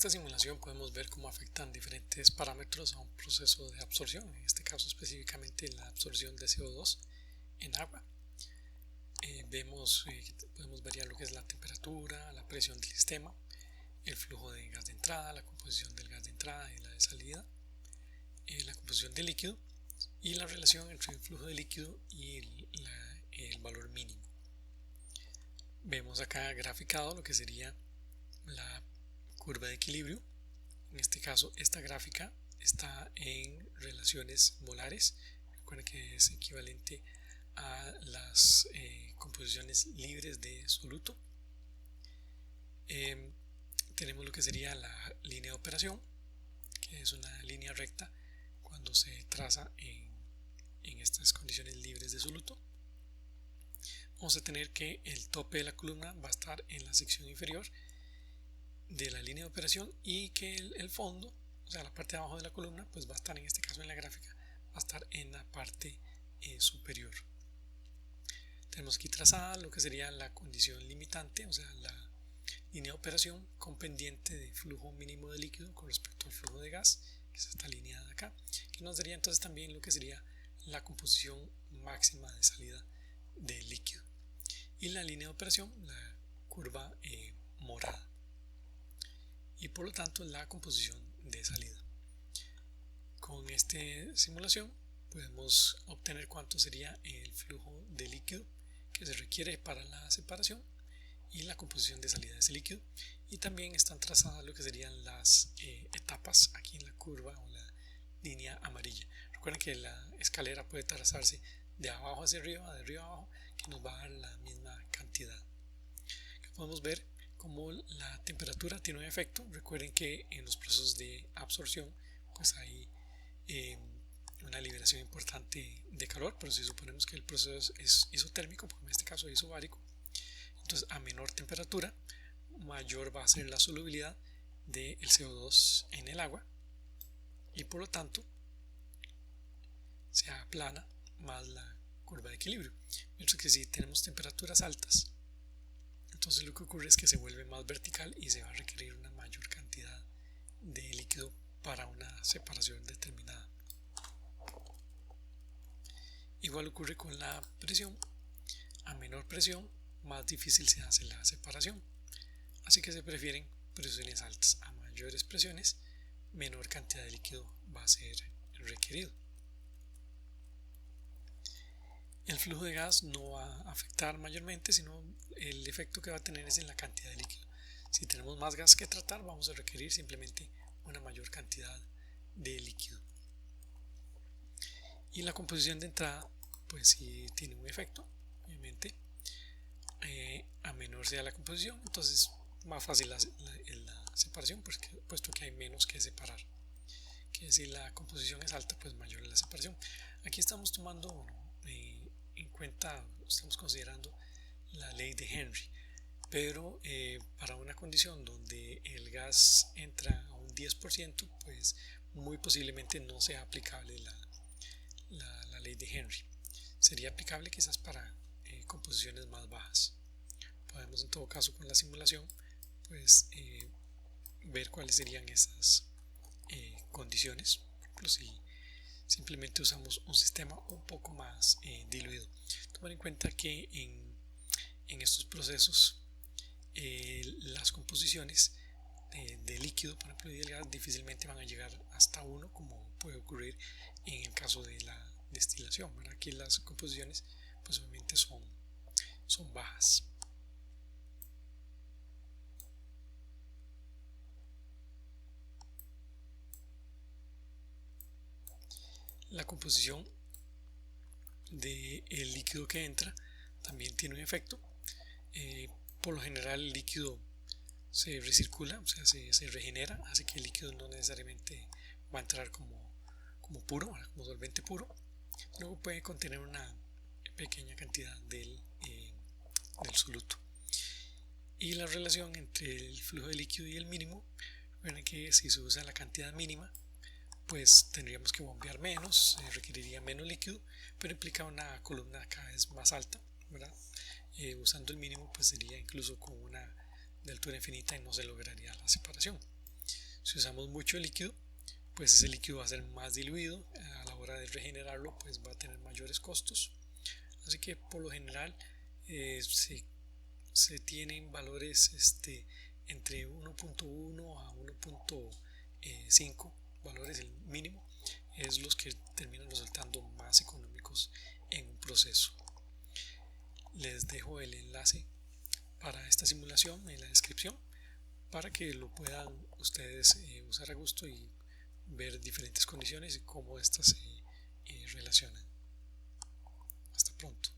esta simulación podemos ver cómo afectan diferentes parámetros a un proceso de absorción, en este caso específicamente la absorción de CO2 en agua. Podemos variar lo que es la temperatura, la presión del sistema, el flujo de gas de entrada, la composición del gas de entrada y la de salida, la composición del líquido y la relación entre el flujo de líquido y el valor mínimo. Vemos acá graficado lo que sería la curva de equilibrio. En este caso, esta gráfica está en relaciones molares. Recuerden que es equivalente a las composiciones libres de soluto. Tenemos lo que sería la línea de operación, que es una línea recta cuando se traza en estas condiciones libres de soluto. Vamos a tener que el tope de la columna va a estar en la sección inferior de la línea de operación y que el fondo, o sea la parte de abajo de la columna, pues va a estar en este caso en la gráfica, va a estar en la parte superior. Tenemos aquí trazada lo que sería la condición limitante, o sea la línea de operación con pendiente de flujo mínimo de líquido con respecto al flujo de gas, que es esta línea de acá, que nos daría entonces también lo que sería la composición máxima de salida del líquido, y la línea de operación, la curva morada, y por lo tanto la composición de salida. Con esta simulación podemos obtener cuánto sería el flujo de líquido que se requiere para la separación y la composición de salida de ese líquido, y también están trazadas lo que serían las etapas aquí en la curva o la línea amarilla. Recuerden que la escalera puede trazarse de abajo hacia arriba, de arriba a abajo, que nos va a dar la misma cantidad. Aquí podemos ver cómo la temperatura tiene un efecto. Recuerden que en los procesos de absorción pues hay una liberación importante de calor, pero si suponemos que el proceso es isotérmico, en este caso es isobárico, entonces a menor temperatura mayor va a ser la solubilidad del CO2 en el agua y por lo tanto se aplana más la curva de equilibrio, mientras que si tenemos temperaturas altas, entonces lo que ocurre es que se vuelve más vertical y se va a requerir una mayor cantidad de líquido para una separación determinada. Igual ocurre con la presión. A menor presión más difícil se hace la separación, así que se prefieren presiones altas. A mayores presiones menor cantidad de líquido va a ser requerido. El flujo de gas no va a afectar mayormente, sino el efecto que va a tener es en la cantidad de líquido. Si tenemos más gas que tratar, vamos a requerir simplemente una mayor cantidad de líquido. Y la composición de entrada pues sí tiene un efecto, obviamente. A menor sea la composición, entonces más fácil la separación, puesto que hay menos que separar. Que si la composición es alta, pues mayor es la separación. Aquí estamos tomando en cuenta, estamos considerando la ley de Henry, pero para una condición donde el gas entra a un 10%, pues muy posiblemente no sea aplicable la ley de Henry. Sería aplicable quizás para composiciones más bajas. Podemos en todo caso con la simulación pues ver cuáles serían esas condiciones. Por ejemplo, si simplemente usamos un sistema un poco más diluido. Tomar en cuenta que en estos procesos las composiciones de líquido, por ejemplo, y del gas difícilmente van a llegar hasta 1, como puede ocurrir en el caso de la destilación, ¿verdad? Aquí las composiciones pues obviamente son bajas. La composición del líquido que entra también tiene un efecto. Por lo general el líquido se recircula, o sea, se regenera, así que el líquido no necesariamente va a entrar como puro, como solvente puro. Luego puede contener una pequeña cantidad del soluto. Y la relación entre el flujo de líquido y el mínimo, recuerden que si se usa la cantidad mínima, pues tendríamos que bombear menos, requeriría menos líquido, pero implica una columna cada vez más alta, ¿verdad? Usando el mínimo pues sería incluso con una de altura infinita y no se lograría la separación. Si usamos mucho líquido, pues ese líquido va a ser más diluido, a la hora de regenerarlo pues va a tener mayores costos. Así que por lo general se tienen valores entre 1.1 a 1.5 valores, el mínimo, es los que terminan resultando más económicos en un proceso. Les dejo el enlace para esta simulación en la descripción para que lo puedan ustedes usar a gusto y ver diferentes condiciones y cómo estas se relacionan. Hasta pronto.